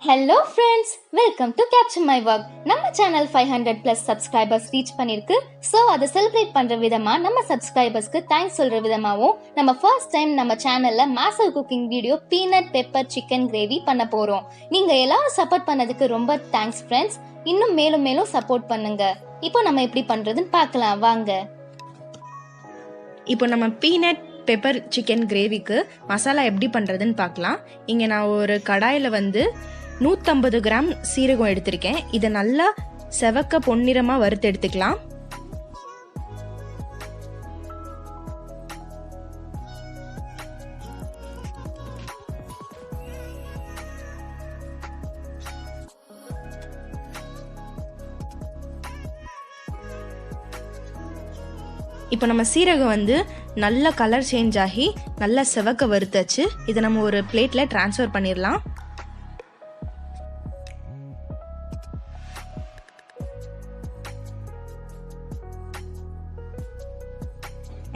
Hello friends, welcome to Capture My Work. நம்ம channel 500 plus subscribers reach பண்ணிருக்கு. So அதை celebrate பண்ற விதமா நம்ம சப்ஸ்கிரைபர்ஸ்க்கு தேங்க்ஸ் சொல்ற விதமாவும் நம்ம ஃபர்ஸ்ட் டைம் நம்ம சேனல்ல மாசல் cooking video peanut pepper chicken gravy பண்ண போறோம். நீங்க எல்லாரும் சப்போர்ட் பண்ணதுக்கு ரொம்ப தேங்க்ஸ் ஃப்ரெண்ட்ஸ். இன்னும் மேலும் மேலும் சப்போர்ட் பண்ணுங்க. இப்போ நம்ம எப்படி பண்றதுன்னு பார்க்கலாம் வாங்க. இப்போ நம்ம பீனட் பெப்பர் சிக்கன் கிரேவிக்கு மசாலா எப்படி பண்ணுறதுன்னு பார்க்கலாம். இங்கே நான் ஒரு கடாயில் 150 கிராம் சீரகம் எடுத்திருக்கேன். இதை நல்லா செவக்க பொன்னிறமாக வறுத்து எடுத்துக்கலாம். இப்போ நம்ம சீரகம் நல்ல கலர் சேஞ்ச் ஆகி நல்லா செவக்க வறுத்தாச்சு. இதை நம்ம ஒரு பிளேட்டில் ட்ரான்ஸ்ஃபர் பண்ணிடலாம்.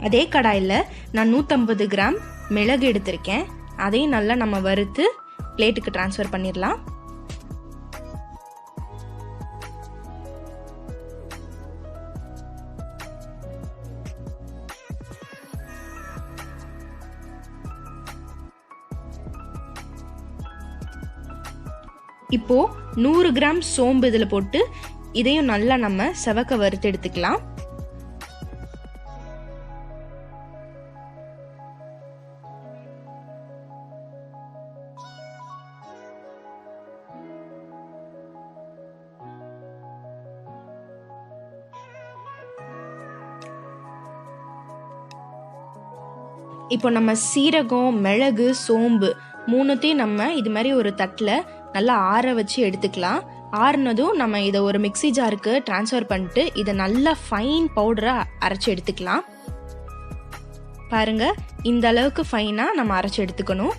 அதே கடாயில் நான் 150 கிராம் மிளகு எடுத்திருக்கேன். அதையும் நல்லா நம்ம வறுத்து பிளேட்டுக்கு ட்ரான்ஸ்ஃபர் பண்ணிடலாம். இப்போ 100 கிராம் சோம்பு இதில் போட்டு இதையும் நல்லா நம்ம செவக்க வறுத்து எடுத்துக்கலாம். இப்போ நம்ம சீரகம் மிளகு சோம்பு மூணுத்தையும் நம்ம இது மாதிரி ஒரு தட்டில் நல்லா ஆற வச்சு எடுத்துக்கலாம். ஆறுனதும் நம்ம இதை ஒரு மிக்ஸி ஜாருக்கு ட்ரான்ஸ்ஃபர் பண்ணிட்டு இதை நல்லா ஃபைன் பவுடராக அரைச்சி எடுத்துக்கலாம். பாருங்க, இந்த அளவுக்கு ஃபைனாக நம்ம அரைச்சி எடுத்துக்கணும்.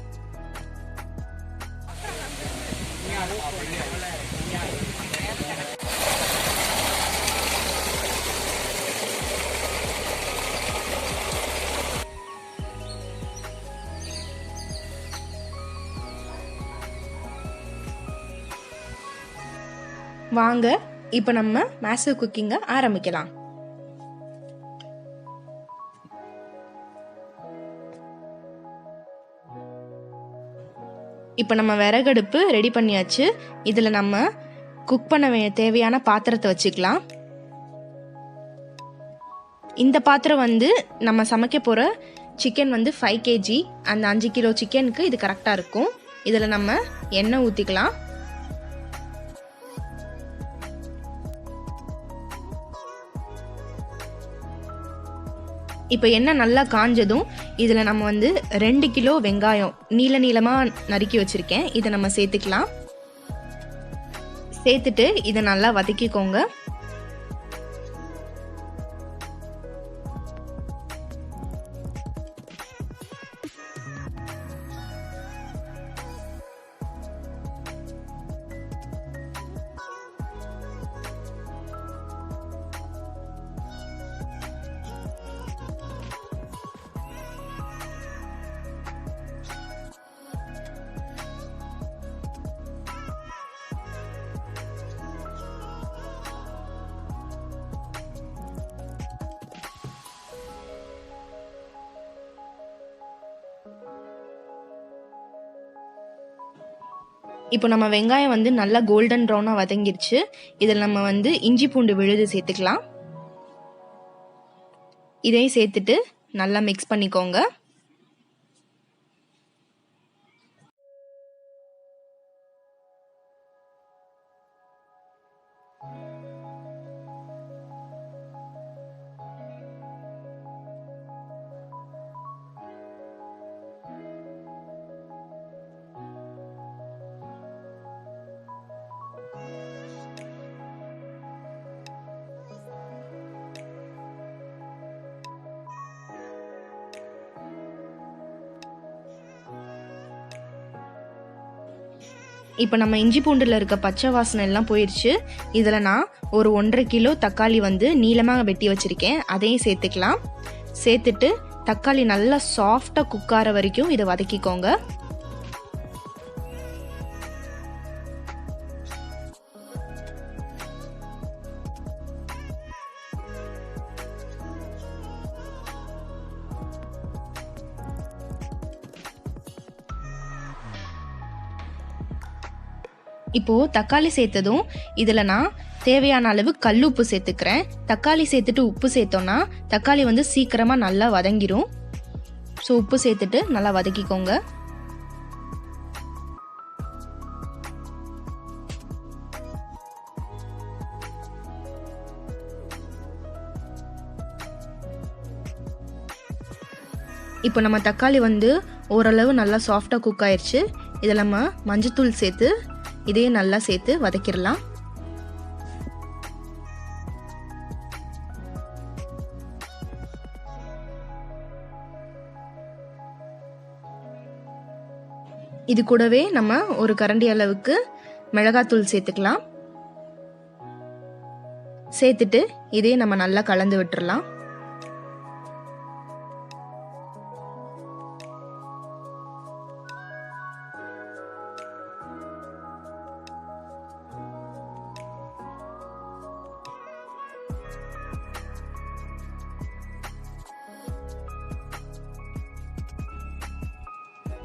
வாங்க இப்போ நம்ம மேசிவ் குக்கிங்கை ஆரம்பிக்கலாம். இப்போ நம்ம விறகடுப்பு ரெடி பண்ணியாச்சு. இதில் நம்ம குக் பண்ண தேவையான பாத்திரத்தை வச்சுக்கலாம். இந்த பாத்திரம் நம்ம சமைக்க போகிற சிக்கன் 5 kg. அந்த 5 கிலோ சிக்கனுக்கு இது கரெக்டாக இருக்கும். இதில் நம்ம எண்ணெய் ஊற்றிக்கலாம். இப்போ எண்ணெய் நல்லா காஞ்சதும் இதில் நம்ம 2 கிலோ வெங்காயம் நீளமாக நறுக்கி வச்சுருக்கேன். இதை நம்ம சேர்த்துக்கலாம். சேர்த்துட்டு இதை நல்லா வதக்கிக்கோங்க. இப்போ நம்ம வெங்காயம் நல்லா கோல்டன் ப்ரௌனாக வதங்கிருச்சு. இதில் நம்ம இஞ்சி பூண்டு விழுது சேர்த்துக்கலாம். இதையும் சேர்த்துட்டு நல்லா மிக்ஸ் பண்ணிக்கோங்க. இப்போ நம்ம இஞ்சி பூண்டில் இருக்க பச்சை வாசனை எல்லாம் போயிடுச்சு. இதில் நான் ஒரு 1.5 கிலோ தக்காளி நீளமாக வெட்டி வச்சுருக்கேன். அதையும் சேர்த்துக்கலாம். சேர்த்துட்டு தக்காளி நல்லா சாஃப்டாக குக் ஆகிற வரைக்கும் இதை வதக்கிக்கோங்க. இப்போது தக்காளி சேர்த்ததும் இதில் நான் தேவையான அளவு கல்லுப்பு சேர்த்துக்கிறேன். தக்காளி சேர்த்துட்டு உப்பு சேர்த்தோன்னா தக்காளி வந்து சீக்கிரமாக நல்லா வதங்கிடும். ஸோ உப்பு சேர்த்துட்டு நல்லா வதக்கிக்கோங்க. இப்போ நம்ம தக்காளி வந்து ஓரளவு நல்லா சாஃப்டாக குக் ஆயிடுச்சு. இதில் நம்ம மஞ்சத்தூள் சேர்த்து இதையும் நல்லா சேர்த்து வதக்கிடலாம். இது கூடவே நம்ம ஒரு கரண்டி அளவுக்கு மிளகாத்தூள் சேர்த்துக்கலாம். சேர்த்துட்டு இதையும் நம்ம நல்லா கலந்து விட்டுறலாம்.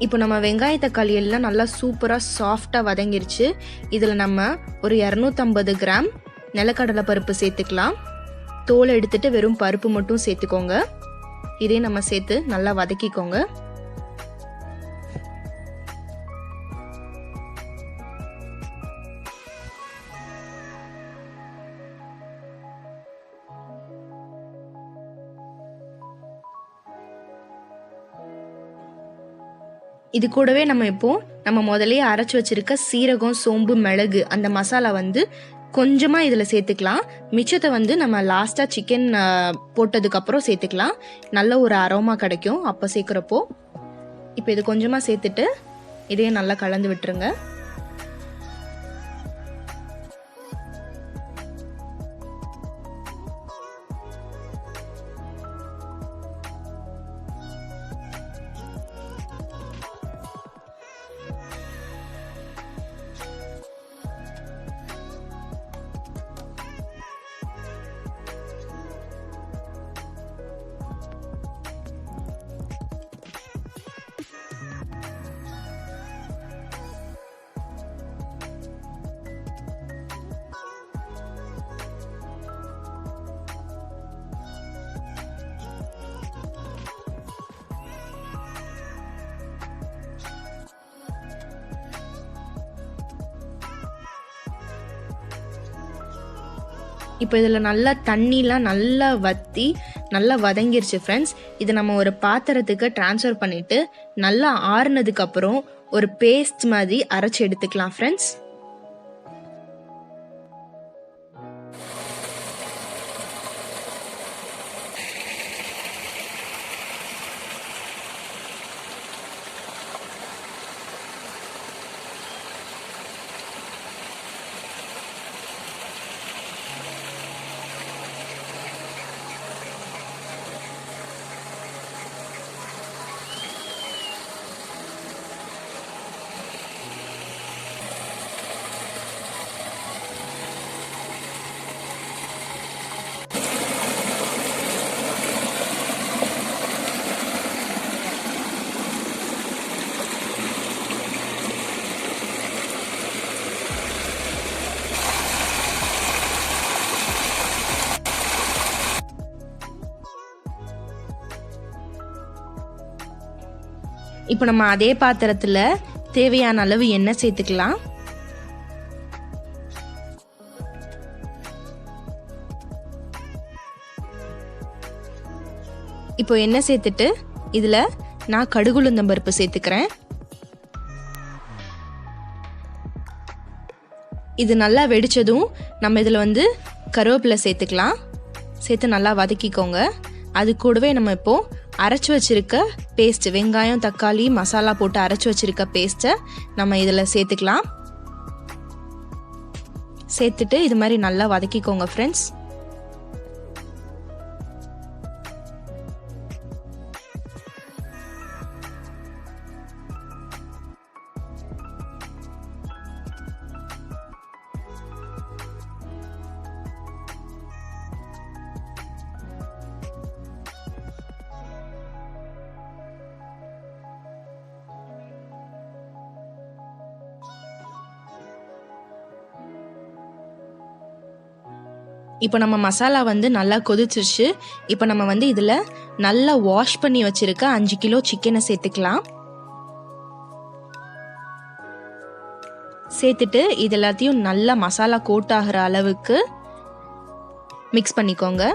இப்போ நம்ம வெங்காய தக்காளி எல்லாம் நல்லா சூப்பராக சாஃப்டாக வதங்கிருச்சு. இதில் நம்ம ஒரு 250 கிராம் நிலக்கடலை பருப்பு சேர்த்துக்கலாம். தோலை எடுத்துட்டு வெறும் பருப்பு மட்டும் சேர்த்துக்கோங்க. இதே நம்ம சேர்த்து நல்லா வதக்கிக்கோங்க. இது கூடவே நம்ம முதலே அரைச்சி வச்சிருக்க சீரகம், சோம்பு, மிளகு அந்த மசாலா வந்து கொஞ்சமாக இதில் சேர்த்துக்கலாம். மிச்சத்தை வந்து நம்ம லாஸ்ட்டாக சிக்கன் போட்டதுக்கப்புறம் சேர்த்துக்கலாம். நல்ல ஒரு அரோமா கிடைக்கும் அப்போ சேர்க்குறப்போ. இப்போ இது கொஞ்சமாக சேர்த்துட்டு இதையும் நல்லா கலந்து விட்டுருங்க. இப்போ இதில் நல்லா தண்ணிலாம் நல்லா வற்றி நல்லா வதங்கிருச்சு ஃப்ரெண்ட்ஸ். இதை நம்ம ஒரு பாத்திரத்துக்கு ட்ரான்ஸ்ஃபர் பண்ணிவிட்டு நல்லா ஆறுனதுக்கப்புறம் ஒரு பேஸ்ட் மாதிரி அரைச்சி எடுத்துக்கலாம் ஃப்ரெண்ட்ஸ். இப்போ நம்ம அதே பாத்திரத்தில் தேவையான அளவு எண்ணெய் சேர்த்துக்கலாம். இப்போ எண்ணெய் சேர்த்துட்டு இதில் நான் கடுகுளுந்தம் பருப்பு சேர்த்துக்கிறேன். இது நல்லா வெடிச்சதும் நம்ம இதில் வந்து கருவேப்பிலை சேர்த்துக்கலாம். சேர்த்து நல்லா வதக்கிக்கோங்க. அது கூடவே நம்ம இப்போது அரைச்சி வச்சிருக்க பேஸ்ட், வெங்காயம், தக்காளி, மசாலா போட்டு அரைச்சி வச்சிருக்க பேஸ்ட்டை நம்ம இதில் சேர்த்துக்கலாம். சேர்த்துட்டு இது மாதிரி நல்லா வதக்கிக்கோங்க ஃப்ரெண்ட்ஸ். இப்போ நம்ம மசாலா வந்து நல்லா கொதிச்சிருச்சு. இப்போ நம்ம வந்து இதில் நல்லா வாஷ் பண்ணி வச்சுருக்க 5 கிலோ சிக்கனை சேர்த்துக்கலாம். சேர்த்துட்டு இது எல்லாத்தையும் நல்லா மசாலா கோட் ஆகிற அளவுக்கு மிக்ஸ் பண்ணிக்கோங்க.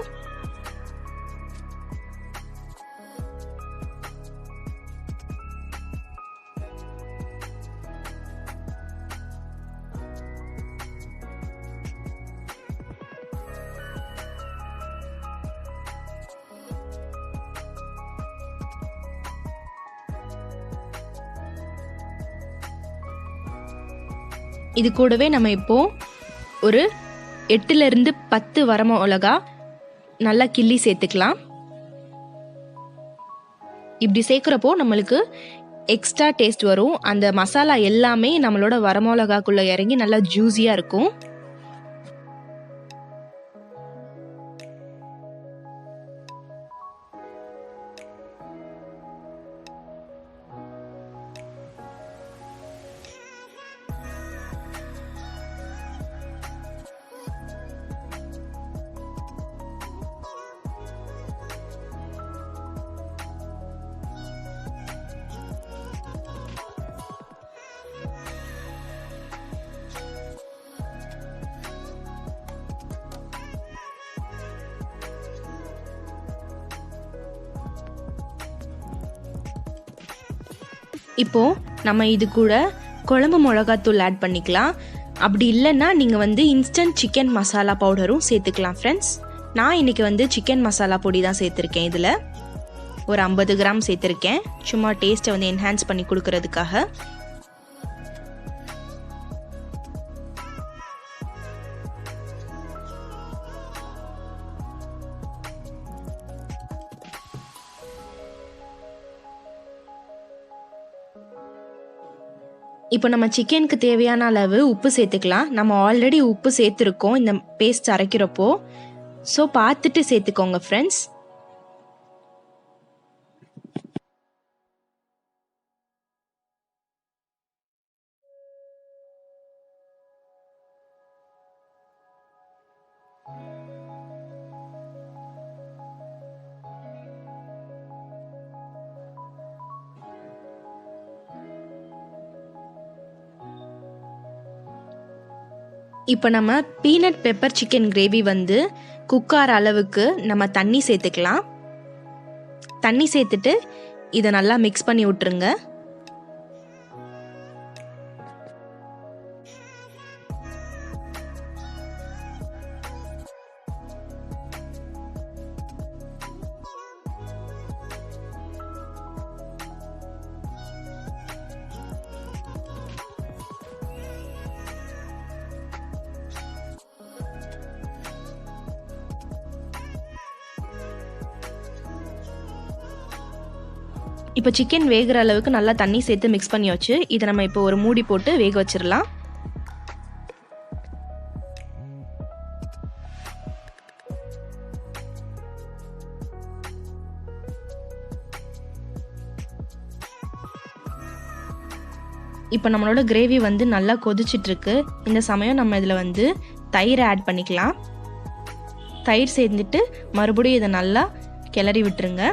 இது கூடவே நம்ம இப்போ ஒரு 8லிருந்து 10 வரமிளகா நல்லா கிள்ளி சேர்த்துக்கலாம். இப்படி சேர்க்குறப்போ நம்மளுக்கு எக்ஸ்ட்ரா டேஸ்ட் வரும். அந்த மசாலா எல்லாமே நம்மளோட வரமிளகாக்குள்ளே இறங்கி நல்லா ஜூஸியாக இருக்கும். இப்போது நம்ம இது கூட குழம்பு மிளகாத்தூள் ஆட் பண்ணிக்கலாம். அப்படி இல்லைன்னா நீங்கள் வந்து இன்ஸ்டன்ட் சிக்கன் மசாலா பவுடரும் சேர்த்துக்கலாம் ஃப்ரெண்ட்ஸ். நான் இன்றைக்கி வந்து சிக்கன் மசாலா பொடி தான் சேர்த்துருக்கேன். இதில் ஒரு 50 கிராம் சேர்த்துருக்கேன், சும்மா டேஸ்ட்டை வந்து என்ஹான்ஸ் பண்ணி கொடுக்கறதுக்காக. இப்போ நம்ம சிக்கனுக்கு தேவையான அளவு உப்பு சேர்த்துக்கலாம். நம்ம ஆல்ரெடி உப்பு சேர்த்துருக்கோம் இந்த பேஸ்ட் அரைக்கிறப்போ. ஸோ பார்த்துட்டு சேர்த்துக்கோங்க ஃப்ரெண்ட்ஸ். இப்போ நம்ம பீனட் பெப்பர் சிக்கன் கிரேவி வந்து குக்கார அளவுக்கு நம்ம தண்ணி சேர்த்துக்கலாம். தண்ணி சேர்த்துட்டு இதை நல்லா மிக்ஸ் பண்ணி விட்டுருங்க. இப்போ சிக்கன் வேகிற அளவுக்கு நல்லா தண்ணி சேர்த்து மிக்ஸ் பண்ணி வச்சு இதை நம்ம இப்போ ஒரு மூடி போட்டு வேக வச்சிடலாம். இப்போ நம்மளோட கிரேவி வந்து நல்லா கொதிச்சிட்ருக்கு. இந்த சமயம் நம்ம இதில் வந்து தயிரை ஆட் பண்ணிக்கலாம். தயிர் சேர்ந்துட்டு மறுபடியும் இதை நல்லா கிளறி விட்டுருங்க.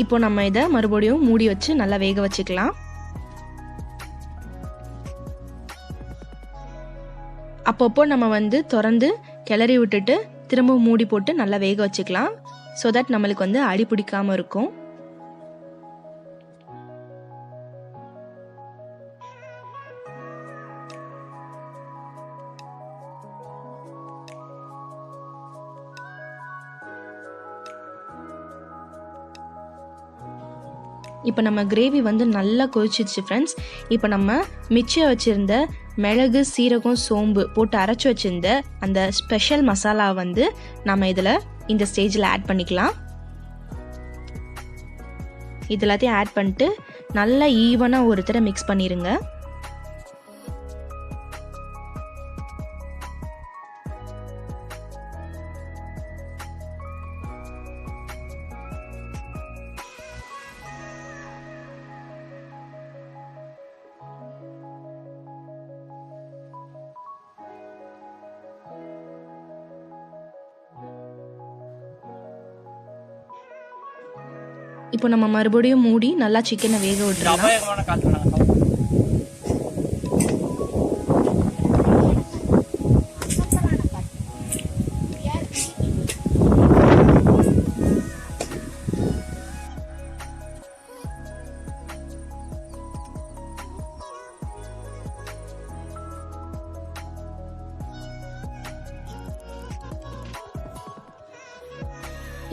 இப்போ நம்ம இதை மறுபடியும் மூடி வச்சு நல்லா வேக வச்சுக்கலாம். அப்பப்போ நம்ம வந்து திறந்து கிளறி விட்டுட்டு திரும்ப மூடி போட்டு நல்லா வேக வச்சுக்கலாம். ஸோ தட் நம்மளுக்கு வந்து அடி பிடிக்காம இருக்கும். இப்போ நம்ம கிரேவி வந்து நல்லா கொதிச்சிடுச்சு ஃப்ரெண்ட்ஸ். இப்போ நம்ம மிச்சம் வச்சுருந்த மிளகு, சீரகம், சோம்பு போட்டு அரைச்சி வச்சுருந்த அந்த ஸ்பெஷல் மசாலா வந்து நம்ம இதில் இந்த ஸ்டேஜில் ஆட் பண்ணிக்கலாம். இது எல்லாத்தையும் ஆட் பண்ணிட்டு நல்லா ஈவனாக ஒரு தடவை மிக்ஸ் பண்ணிடுங்க. இப்போ நம்ம மறுபடியும் மூடி நல்லா சிக்கனை வேக விட்டுறலாம்.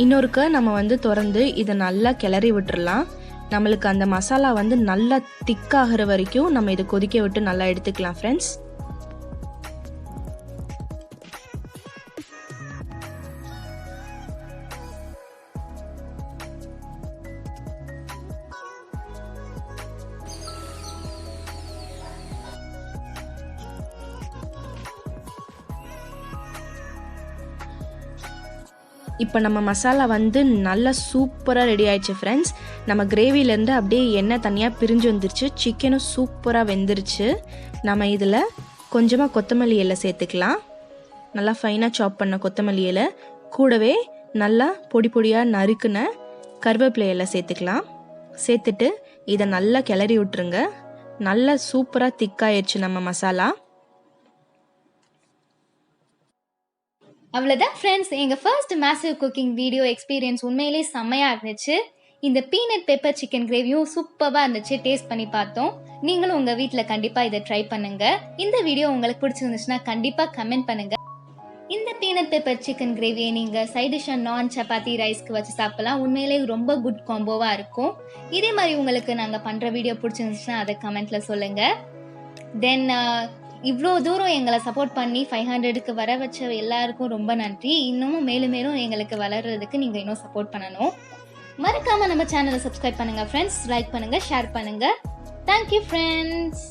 இன்னொருக்க நம்ம திறந்து இதை நல்லா கிளறி விட்டுறலாம். நம்மளுக்கு அந்த மசாலா நல்லா திக்காகிற வரைக்கும் நம்ம இதை கொதிக்க விட்டு நல்லா எடுத்துக்கலாம் ஃப்ரெண்ட்ஸ். இப்போ நம்ம மசாலா நல்லா சூப்பராக ரெடி ஆயிடுச்சு ஃப்ரெண்ட்ஸ். நம்ம கிரேவிலேருந்து அப்படியே எண்ணெய் தனியாக பிரிஞ்சு வந்துருச்சு. சிக்கனும் சூப்பராக வெந்துருச்சு. நம்ம இதில் கொஞ்சமாக கொத்தமல்லி இலை சேர்த்துக்கலாம். நல்லா ஃபைனாக சாப் பண்ண கொத்தமல்லி இலை கூடவே நல்லா பொடி பொடியாக நறுக்குன கருவேப்பிலை இலை சேர்த்துக்கலாம். சேர்த்துட்டு இதை நல்லா கிளறி விட்டுருங்க. நல்லா சூப்பராக திக்காயிடுச்சு நம்ம மசாலா. அவ்வளோதான் ஃப்ரெண்ட்ஸ், எங்கள் first massive cooking video experience உண்மையிலே செம்மையாக இருந்துச்சு. இந்த பீனட் பெப்பர் சிக்கன் கிரேவியும் சூப்பராக இருந்துச்சு. டேஸ்ட் பண்ணி பார்த்தோம். நீங்களும் உங்கள் வீட்டில் கண்டிப்பாக இதை ட்ரை பண்ணுங்கள். இந்த வீடியோ உங்களுக்கு பிடிச்சிருந்துச்சுன்னா கண்டிப்பாக கமெண்ட் பண்ணுங்கள். இந்த பீனட் பெப்பர் சிக்கன் கிரேவியை நீங்கள் சைட் டிஷ்ஷாக நான் சப்பாத்தி ரைஸ்க்கு வச்சு சாப்பிடலாம். உண்மையிலே ரொம்ப குட் காம்போவாக இருக்கும். இதே மாதிரி உங்களுக்கு நாங்கள் பண்ணுற வீடியோ பிடிச்சிருந்துச்சுன்னா அதை கமெண்ட்டில் சொல்லுங்கள். தென் இவ்வளோ தூரம் எங்களை சப்போர்ட் பண்ணி 500க்கு வர வச்ச எல்லாருக்கும் ரொம்ப நன்றி. இன்னமும் மேலும் மேலும் எங்களுக்கு வளர்கிறதுக்கு நீங்கள் இன்னும் சப்போர்ட் பண்ணணும். மறக்காமல் நம்ம சேனலை சப்ஸ்கிரைப் பண்ணுங்கள் ஃப்ரெண்ட்ஸ். லைக் பண்ணுங்கள், ஷேர் பண்ணுங்கள். Thank you friends.